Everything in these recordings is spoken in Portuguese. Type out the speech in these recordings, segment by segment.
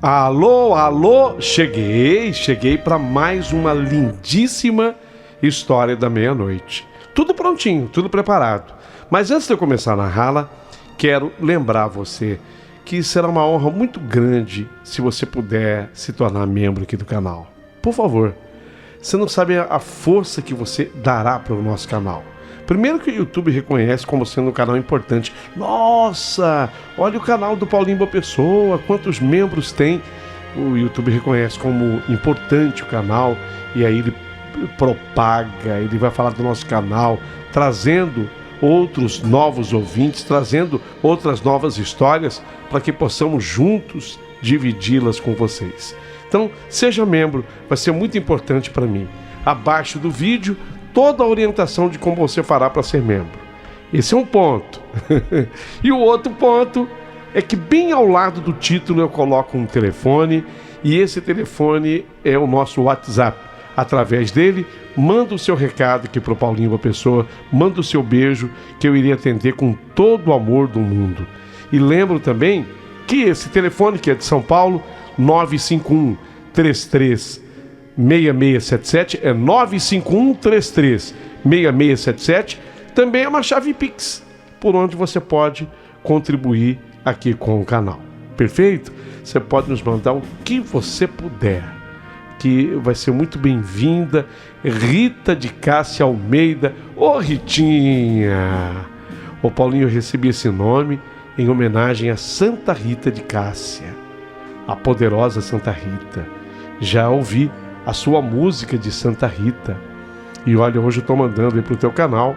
Alô, alô, cheguei para mais uma lindíssima história da meia-noite. Tudo prontinho, tudo preparado. Mas antes de eu começar a narrá-la, quero lembrar você que será uma honra muito grande se você puder se tornar membro aqui do canal. Por favor, você não sabe a força que você dará para o nosso canal. Primeiro que o YouTube reconhece como sendo um canal importante. Nossa, olha o canal do Paulinho Boa Pessoa, quantos membros tem. O YouTube reconhece como importante o canal e aí ele propaga, ele vai falar do nosso canal, trazendo outros novos ouvintes, trazendo outras novas histórias para que possamos juntos dividi-las com vocês. Então, seja membro, vai ser muito importante para mim. Abaixo do vídeo, toda a orientação de como você fará para ser membro. Esse é um ponto. E o outro ponto é que bem ao lado do título eu coloco um telefone, e esse telefone é o nosso WhatsApp. Através dele, manda o seu recado aqui para o Paulinho Boa Pessoa, manda o seu beijo, que eu irei atender com todo o amor do mundo. E lembro também que esse telefone, que é de São Paulo, 951-33-6677, é 951-33-6677, também é uma chave Pix, por onde você pode contribuir aqui com o canal. Perfeito? Você pode nos mandar o que você puder, que vai ser muito bem-vinda. Rita de Cássia Almeida. Ô Ritinha! Ô Paulinho, eu recebi esse nome em homenagem a Santa Rita de Cássia, a poderosa Santa Rita. Já ouvi a sua música de Santa Rita. E olha, hoje eu estou mandando aí pro teu canal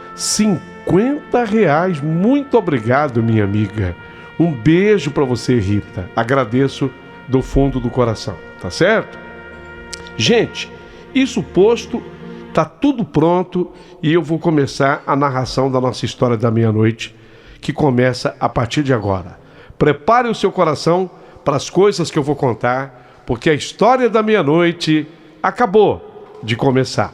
R$50. Muito obrigado, minha amiga. Um beijo para você, Rita. Agradeço do fundo do coração, tá certo? Gente, isso posto, tá tudo pronto e eu vou começar a narração da nossa história da meia-noite, que começa a partir de agora. Prepare o seu coração para as coisas que eu vou contar, porque a história da meia-noite acabou de começar.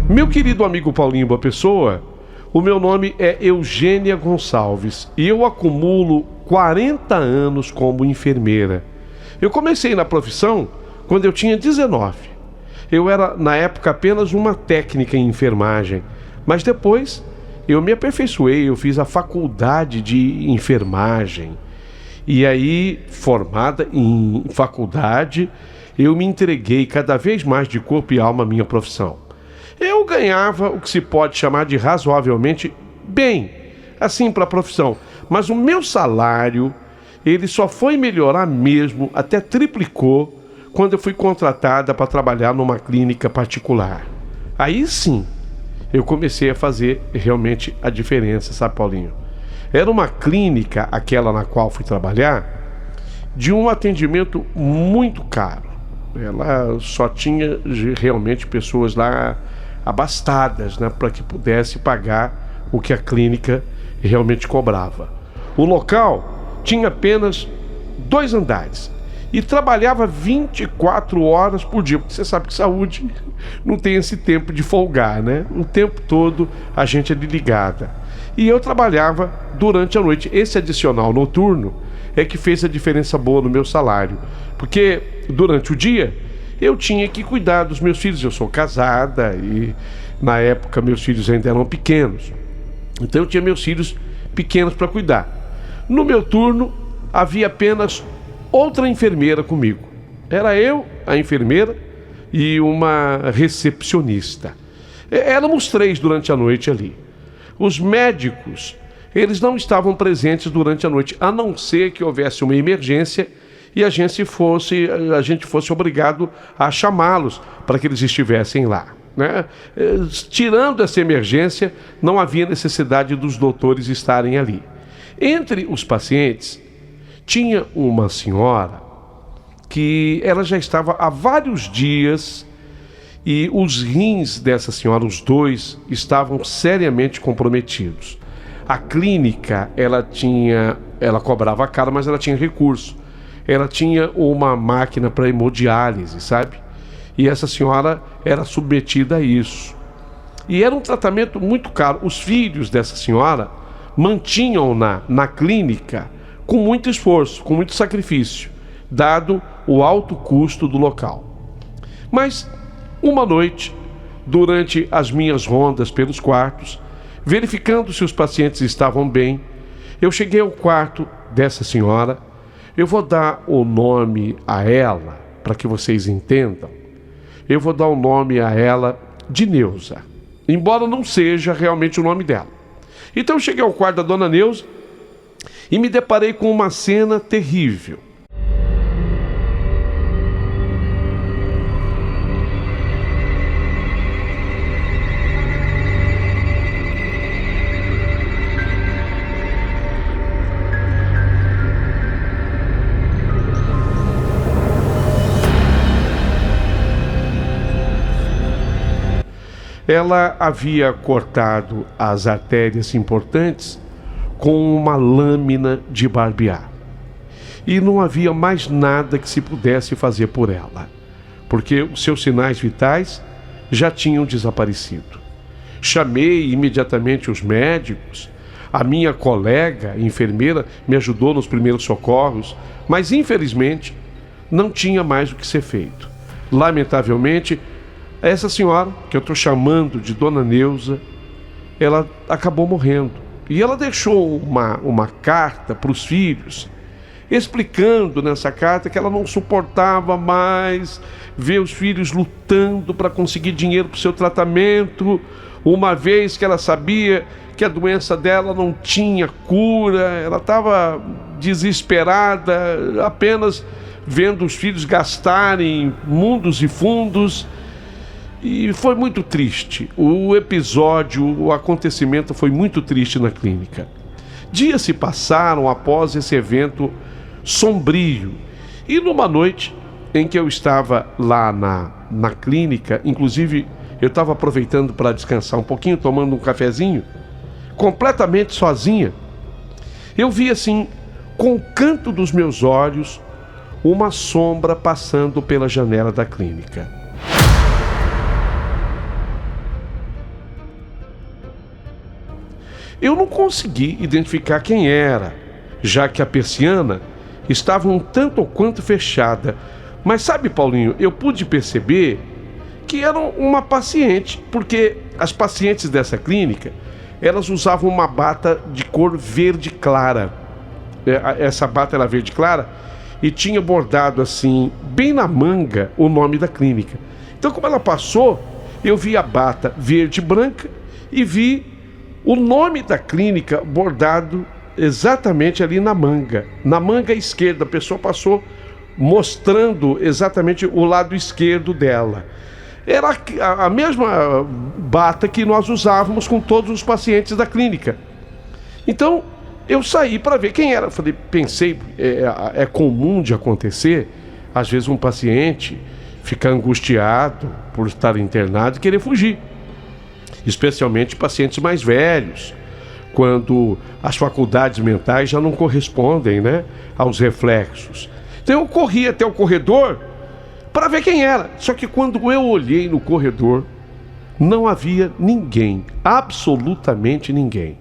Meu querido amigo Paulinho Boa Pessoa, o meu nome é Eugênia Gonçalves e eu acumulo 40 anos como enfermeira. Eu comecei na profissão quando eu tinha 19. Eu era, na época, apenas uma técnica em enfermagem, mas depois eu me aperfeiçoei, eu fiz a faculdade de enfermagem. E aí, formada em faculdade, eu me entreguei cada vez mais de corpo e alma à minha profissão. Eu ganhava o que se pode chamar de razoavelmente bem, assim para a profissão. Mas o meu salário, ele só foi melhorar mesmo, até triplicou, quando eu fui contratada para trabalhar numa clínica particular. Aí sim, eu comecei a fazer realmente a diferença, sabe, Paulinho? Era uma clínica, aquela na qual fui trabalhar, de um atendimento muito caro. Ela só tinha realmente pessoas lá abastadas, né, para que pudesse pagar o que a clínica realmente cobrava. O local tinha apenas 2 andares e trabalhava 24 horas por dia, porque você sabe que saúde não tem esse tempo de folgar, né? O tempo todo a gente é ligada. E eu trabalhava durante a noite. Esse adicional noturno é que fez a diferença boa no meu salário, porque durante o dia eu tinha que cuidar dos meus filhos. Eu sou casada e na época meus filhos ainda eram pequenos. Então eu tinha meus filhos pequenos para cuidar. No meu turno havia apenas outra enfermeira comigo. Era eu, a enfermeira, e uma recepcionista. Éramos 3 durante a noite ali. Os médicos, eles não estavam presentes durante a noite, a não ser que houvesse uma emergência e a gente fosse obrigado a chamá-los para que eles estivessem lá, né? Tirando essa emergência, não havia necessidade dos doutores estarem ali. Entre os pacientes, tinha uma senhora que ela já estava há vários dias e os rins dessa senhora, os dois, estavam seriamente comprometidos. A clínica, ela cobrava caro, mas ela tinha recurso. Ela tinha uma máquina para hemodiálise, sabe? E essa senhora era submetida a isso. E era um tratamento muito caro. Os filhos dessa senhora mantinham-na na clínica com muito esforço, com muito sacrifício, dado o alto custo do local. Mas, uma noite, durante as minhas rondas pelos quartos, verificando se os pacientes estavam bem, eu cheguei ao quarto dessa senhora. Eu vou dar o nome a ela, para que vocês entendam. Eu vou dar o nome a ela de Neuza, embora não seja realmente o nome dela. Então eu cheguei ao quarto da dona Neuza e me deparei com uma cena terrível. Ela havia cortado as artérias importantes com uma lâmina de barbear. E não havia mais nada que se pudesse fazer por ela, porque os seus sinais vitais já tinham desaparecido. Chamei imediatamente os médicos. A minha colega, enfermeira, me ajudou nos primeiros socorros, mas infelizmente não tinha mais o que ser feito. Lamentavelmente, essa senhora, que eu estou chamando de Dona Neuza, ela acabou morrendo. E ela deixou uma carta para os filhos, explicando nessa carta que ela não suportava mais ver os filhos lutando para conseguir dinheiro para o seu tratamento, uma vez que ela sabia que a doença dela não tinha cura. Ela estava desesperada, apenas vendo os filhos gastarem mundos e fundos. E foi muito triste. O episódio, o acontecimento foi muito triste na clínica. Dias se passaram após esse evento sombrio. E numa noite em que eu estava lá na clínica, inclusive eu estava aproveitando para descansar um pouquinho, tomando um cafezinho, completamente sozinha, eu vi assim, com o canto dos meus olhos, uma sombra passando pela janela da clínica. Eu não consegui identificar quem era, já que a persiana estava um tanto ou quanto fechada. Mas sabe, Paulinho, eu pude perceber que era uma paciente, porque as pacientes dessa clínica, elas usavam uma bata de cor verde clara. Essa bata era verde clara e tinha bordado assim, bem na manga, o nome da clínica. Então, como ela passou, eu vi a bata verde e branca e vi o nome da clínica bordado exatamente ali na manga esquerda. A pessoa passou mostrando exatamente o lado esquerdo dela. Era a mesma bata que nós usávamos com todos os pacientes da clínica. Então eu saí para ver quem era. Pensei, é comum de acontecer, às vezes um paciente ficar angustiado por estar internado e querer fugir. Especialmente pacientes mais velhos, quando as faculdades mentais já não correspondem, né, aos reflexos. Então eu corri até o corredor para ver quem era. Só que quando eu olhei no corredor, não havia ninguém, absolutamente ninguém.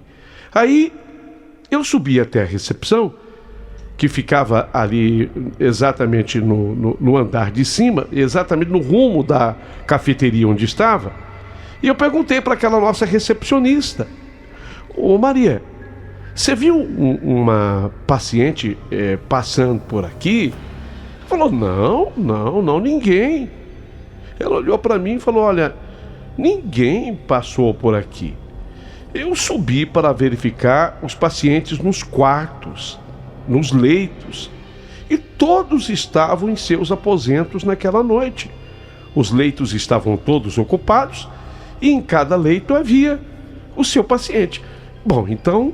Aí eu subi até a recepção, que ficava ali exatamente no andar de cima, exatamente no rumo da cafeteria onde estava. E eu perguntei para aquela nossa recepcionista: ô Maria, você viu uma paciente passando por aqui? Falou: não, ninguém. Ela olhou para mim e falou: olha, ninguém passou por aqui. Eu subi para verificar os pacientes nos quartos, nos leitos, e todos estavam em seus aposentos naquela noite. Os leitos estavam todos ocupados e em cada leito havia o seu paciente. Bom, então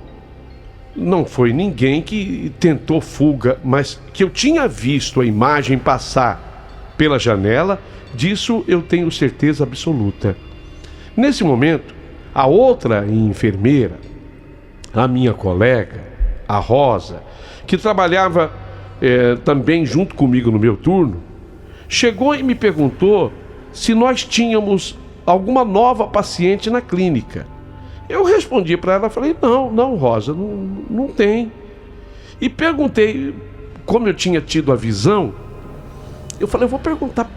não foi ninguém que tentou fuga, mas que eu tinha visto a imagem passar pela janela, disso eu tenho certeza absoluta. Nesse momento, a outra enfermeira, a minha colega, a Rosa, que trabalhava também junto comigo no meu turno, chegou e me perguntou se nós tínhamos alguma nova paciente na clínica. Eu respondi para ela, falei, não, Rosa, não tem. E perguntei, como eu tinha tido a visão, eu falei, eu vou perguntar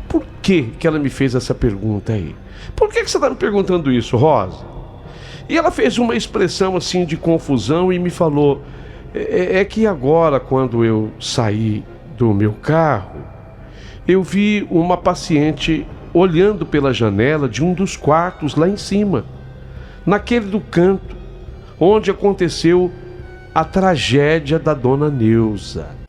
por que ela me fez essa pergunta aí. Por que você está me perguntando isso, Rosa? E ela fez uma expressão assim de confusão e me falou, é que agora, quando eu saí do meu carro, eu vi uma paciente olhando pela janela de um dos quartos lá em cima, naquele do canto, onde aconteceu a tragédia da dona Neuza.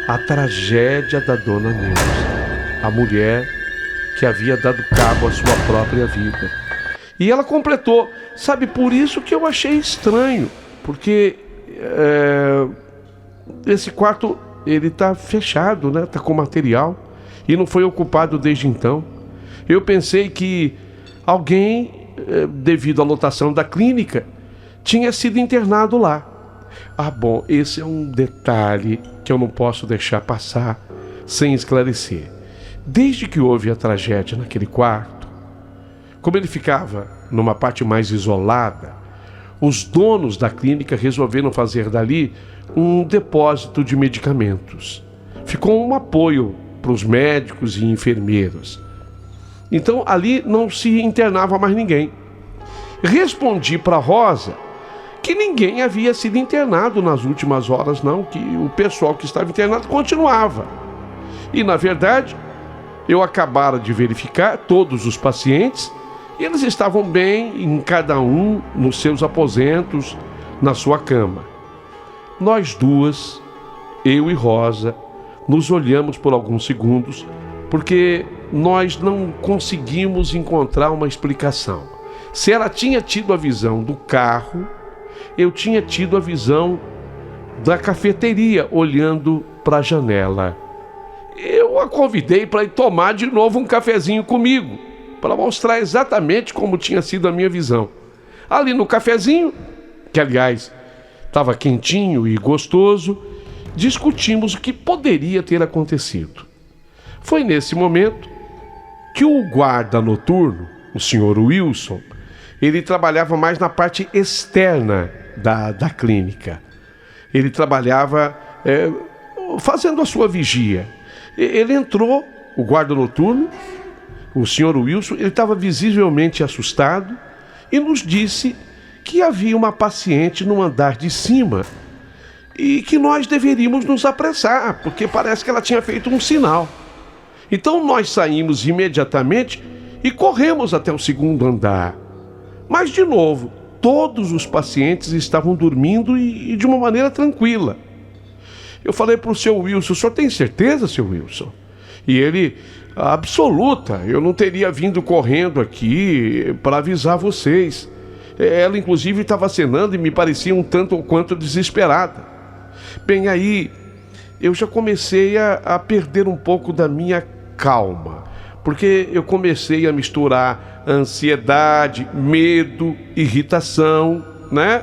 A tragédia da dona Neuza, a mulher que havia dado cabo à sua própria vida. E ela completou, sabe, por isso que eu achei estranho, porque esse quarto, ele está fechado, né? Está com material e não foi ocupado desde então. Eu pensei que alguém, devido à lotação da clínica, tinha sido internado lá. Ah, bom, esse é um detalhe que eu não posso deixar passar sem esclarecer. Desde que houve a tragédia naquele quarto, como ele ficava numa parte mais isolada, os donos da clínica resolveram fazer dali um depósito de medicamentos. Ficou um apoio para os médicos e enfermeiros. Então ali não se internava mais ninguém. Respondi para Rosa que ninguém havia sido internado nas últimas horas, não, que o pessoal que estava internado continuava. E, na verdade, eu acabara de verificar todos os pacientes e eles estavam bem, em cada um nos seus aposentos, na sua cama. Nós duas, eu e Rosa, nos olhamos por alguns segundos, porque nós não conseguimos encontrar uma explicação. Se ela tinha tido a visão do carro, eu tinha tido a visão da cafeteria olhando para a janela. Eu a convidei para ir tomar de novo um cafezinho comigo, para mostrar exatamente como tinha sido a minha visão. Ali no cafezinho, que aliás estava quentinho e gostoso, discutimos o que poderia ter acontecido. Foi nesse momento que o guarda noturno, o senhor Wilson, ele trabalhava mais na parte externa da clínica. Ele trabalhava fazendo a sua vigia. Ele entrou, o guarda noturno, o senhor Wilson, ele estava visivelmente assustado e nos disse que havia uma paciente no andar de cima e que nós deveríamos nos apressar, porque parece que ela tinha feito um sinal. Então nós saímos imediatamente e corremos até o segundo andar. Mas, de novo, todos os pacientes estavam dormindo e de uma maneira tranquila. Eu falei para o seu Wilson, o senhor tem certeza, seu Wilson? E ele, absoluta, eu não teria vindo correndo aqui para avisar vocês. Ela, inclusive, estava acenando e me parecia um tanto ou quanto desesperada. Bem, aí eu já comecei a perder um pouco da minha calma, porque eu comecei a misturar ansiedade, medo, irritação, né?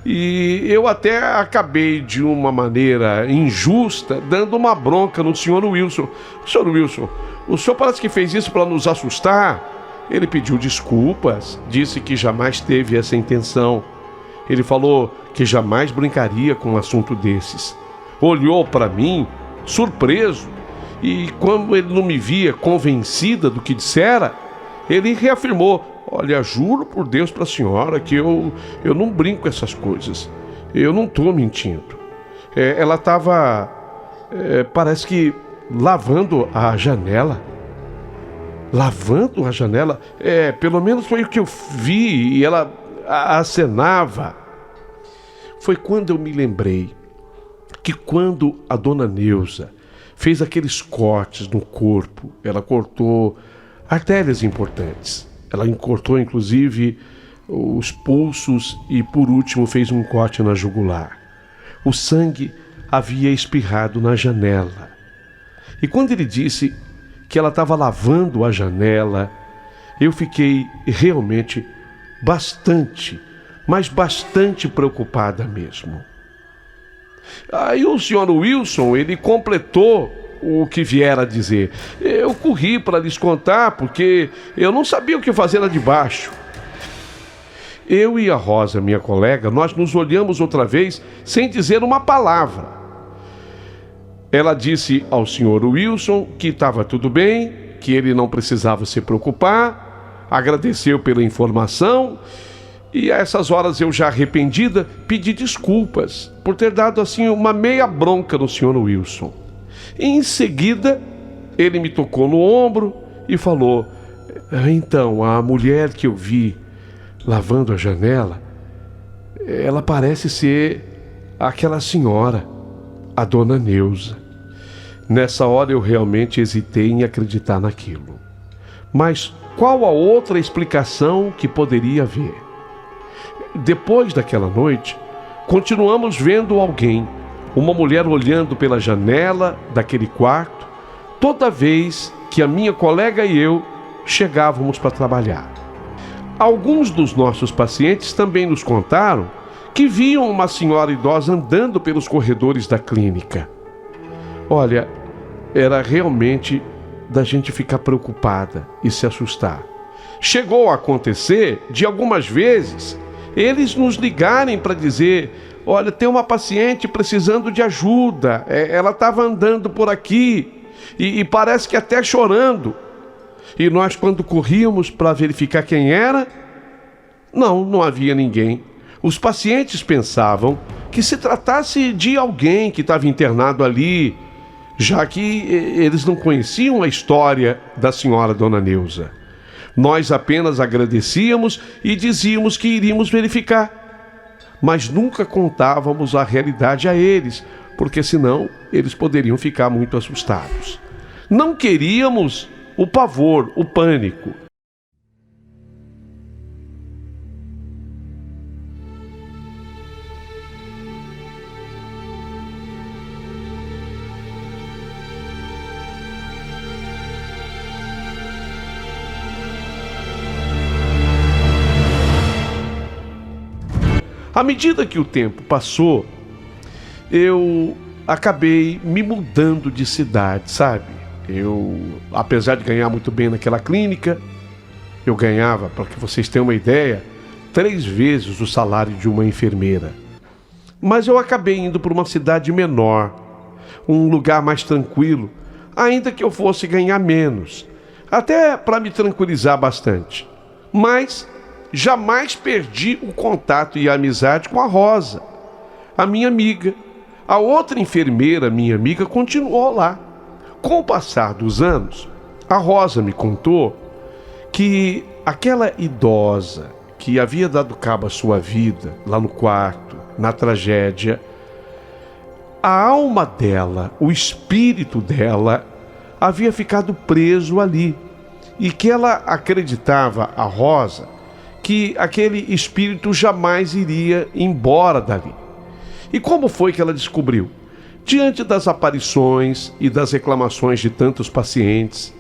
E eu até acabei de uma maneira injusta dando uma bronca no senhor Wilson. Senhor Wilson, o senhor parece que fez isso para nos assustar. Ele pediu desculpas, disse que jamais teve essa intenção. Ele falou que jamais brincaria com um assunto desses. Olhou para mim, surpreso, e como ele não me via convencida do que dissera, ele reafirmou, olha, juro por Deus para a senhora que eu não brinco com essas coisas. Eu não estou mentindo. Ela estava, parece que, lavando a janela. lavando a janela? Pelo menos foi o que eu vi, e ela acenava. Foi quando eu me lembrei que quando a dona Neuza fez aqueles cortes no corpo, ela cortou artérias importantes. Ela cortou, inclusive, os pulsos e, por último, fez um corte na jugular. O sangue havia espirrado na janela. E quando ele disse que ela estava lavando a janela, eu fiquei realmente bastante, mas bastante preocupada mesmo. Aí o senhor Wilson, ele completou o que viera a dizer. Eu corri para lhes contar, porque eu não sabia o que fazer lá de baixo. Eu e a Rosa, minha colega, nós nos olhamos outra vez sem dizer uma palavra. Ela disse ao senhor Wilson que estava tudo bem, que ele não precisava se preocupar, agradeceu pela informação, e a essas horas eu, já arrependida, pedi desculpas por ter dado assim uma meia bronca no senhor Wilson. E em seguida, ele me tocou no ombro e falou: então, a mulher que eu vi lavando a janela, ela parece ser aquela senhora, a dona Neuza. Nessa hora eu realmente hesitei em acreditar naquilo. Mas qual a outra explicação que poderia haver? Depois daquela noite, continuamos vendo alguém, uma mulher olhando pela janela daquele quarto, toda vez que a minha colega e eu chegávamos para trabalhar. Alguns dos nossos pacientes também nos contaram que viam uma senhora idosa andando pelos corredores da clínica. Olha, era realmente da gente ficar preocupada e se assustar. Chegou a acontecer de algumas vezes eles nos ligarem para dizer: olha, tem uma paciente precisando de ajuda, ela estava andando por aqui e parece que até chorando. E nós, quando corríamos para verificar quem era, não havia ninguém. Os pacientes pensavam que se tratasse de alguém que estava internado ali, já que eles não conheciam a história da senhora Dona Neuza. Nós apenas agradecíamos e dizíamos que iríamos verificar, mas nunca contávamos a realidade a eles, porque senão eles poderiam ficar muito assustados. Não queríamos o pavor, o pânico. À medida que o tempo passou, eu acabei me mudando de cidade, sabe? Apesar de ganhar muito bem naquela clínica, eu ganhava, para que vocês tenham uma ideia, 3 vezes o salário de uma enfermeira. Mas eu acabei indo para uma cidade menor, um lugar mais tranquilo, ainda que eu fosse ganhar menos, até para me tranquilizar bastante. Mas jamais perdi o contato e a amizade com a Rosa, a minha amiga. A outra enfermeira, minha amiga, continuou lá. Com o passar dos anos, a Rosa me contou que aquela idosa que havia dado cabo à sua vida lá no quarto, na tragédia, a alma dela, o espírito dela, havia ficado preso ali. E que ela acreditava, a Rosa, que aquele espírito jamais iria embora dali. E como foi que ela descobriu? Diante das aparições e das reclamações de tantos pacientes,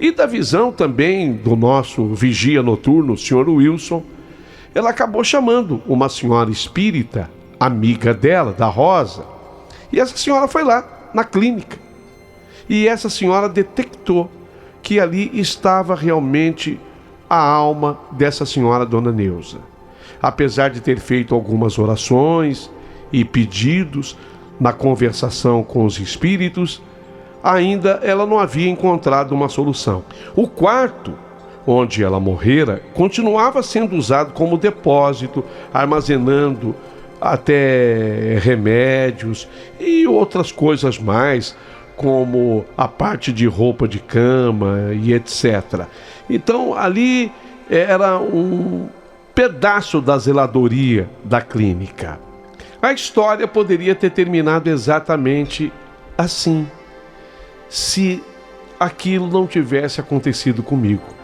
e da visão também do nosso vigia noturno, o Sr. Wilson, ela acabou chamando uma senhora espírita, amiga dela, da Rosa, e essa senhora foi lá, na clínica. E essa senhora detectou que ali estava realmente a alma dessa senhora Dona Neuza. Apesar de ter feito algumas orações e pedidos na conversação com os espíritos, ainda ela não havia encontrado uma solução. O quarto onde ela morrera continuava sendo usado como depósito, armazenando até remédios e outras coisas mais, como a parte de roupa de cama e etc. Então ali era um pedaço da zeladoria da clínica. A história poderia ter terminado exatamente assim, se aquilo não tivesse acontecido comigo.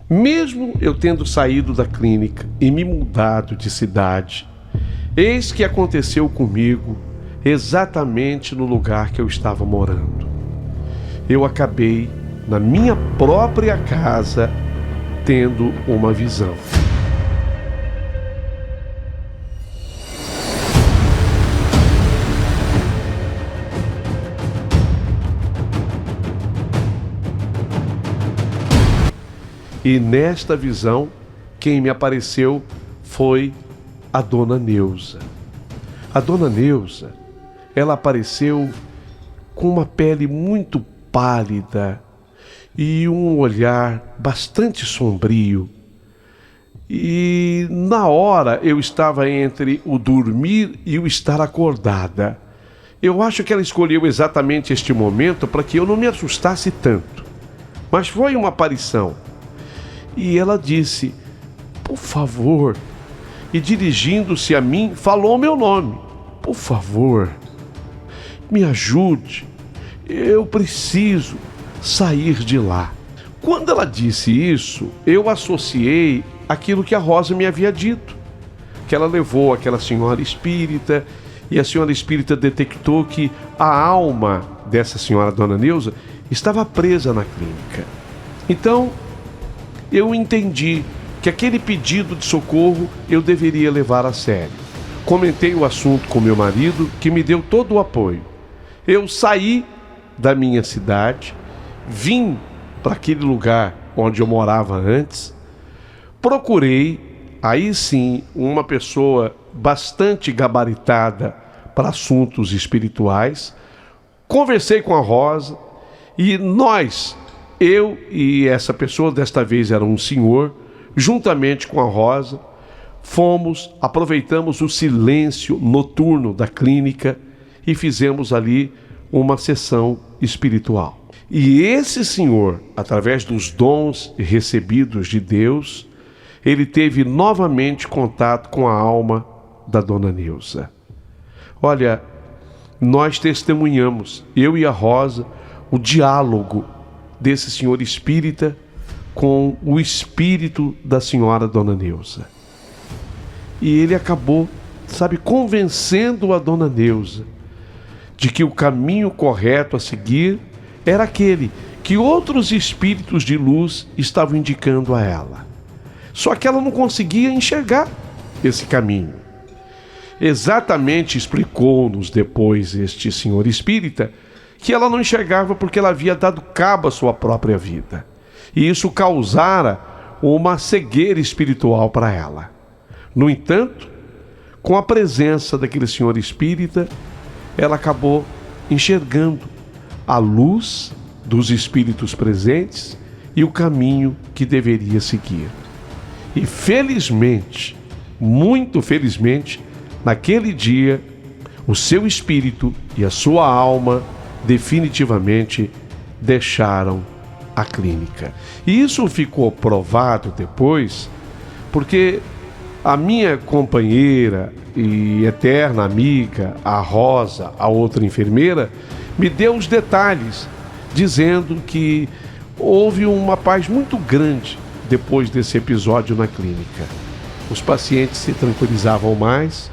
Mesmo eu tendo saído da clínica e me mudado de cidade, eis que aconteceu comigo exatamente no lugar que eu estava morando. Eu acabei, na minha própria casa, tendo uma visão. E nesta visão, quem me apareceu foi a dona Neuza. A dona Neuza, ela apareceu com uma pele muito pálida e um olhar bastante sombrio. E na hora eu estava entre o dormir e o estar acordada. Eu acho que ela escolheu exatamente este momento para que eu não me assustasse tanto. Mas foi uma aparição. E ela disse: por favor, e dirigindo-se a mim, falou meu nome. Por favor, me ajude, eu preciso sair de lá. Quando ela disse isso, eu associei aquilo que a Rosa me havia dito, que ela levou aquela senhora espírita, e a senhora espírita detectou que a alma dessa senhora Dona Neuza estava presa na clínica. Então, eu entendi que aquele pedido de socorro eu deveria levar a sério. Comentei o assunto com meu marido, que me deu todo o apoio. Eu saí da minha cidade, vim para aquele lugar onde eu morava antes, procurei, aí sim, uma pessoa bastante gabaritada para assuntos espirituais, conversei com a Rosa e eu e essa pessoa, desta vez era um senhor, juntamente com a Rosa, aproveitamos o silêncio noturno da clínica e fizemos ali uma sessão espiritual. E esse senhor, através dos dons recebidos de Deus, ele teve novamente contato com a alma da Dona Neuza. Olha, nós testemunhamos, eu e a Rosa, o diálogo desse senhor espírita com o espírito da senhora Dona Neuza. E ele acabou, convencendo a Dona Neuza de que o caminho correto a seguir era aquele que outros espíritos de luz estavam indicando a ela. Só que ela não conseguia enxergar esse caminho. Exatamente explicou-nos depois este senhor espírita que ela não enxergava porque ela havia dado cabo à sua própria vida. E isso causara uma cegueira espiritual para ela. No entanto, com a presença daquele senhor espírita, ela acabou enxergando a luz dos espíritos presentes e o caminho que deveria seguir. E felizmente, muito felizmente, naquele dia, o seu espírito e a sua alma definitivamente deixaram a clínica. E isso ficou provado depois, porque a minha companheira e eterna amiga, a Rosa, a outra enfermeira, me deu os detalhes, dizendo que houve uma paz muito grande depois desse episódio na clínica. Os pacientes se tranquilizavam mais,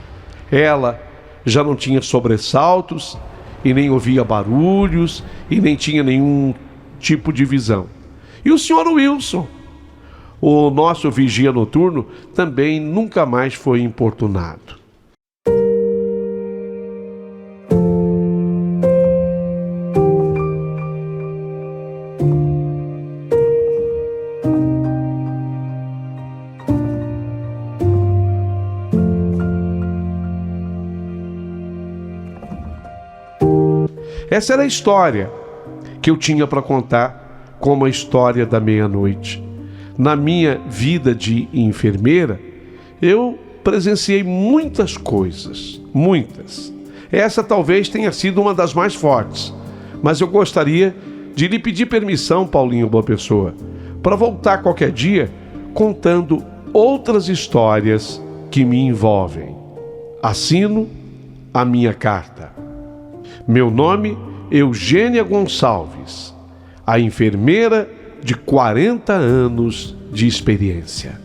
ela já não tinha sobressaltos, e nem ouvia barulhos, e nem tinha nenhum tipo de visão. E o senhor Wilson, o nosso vigia noturno, também nunca mais foi importunado. Essa era a história que eu tinha para contar, como a história da meia-noite. Na minha vida de enfermeira, eu presenciei muitas coisas, muitas. Essa talvez tenha sido uma das mais fortes, mas eu gostaria de lhe pedir permissão, Paulinho Boa Pessoa, para voltar qualquer dia contando outras histórias que me envolvem. Assino a minha carta. Meu nome, Eugênia Gonçalves, a enfermeira de 40 anos de experiência.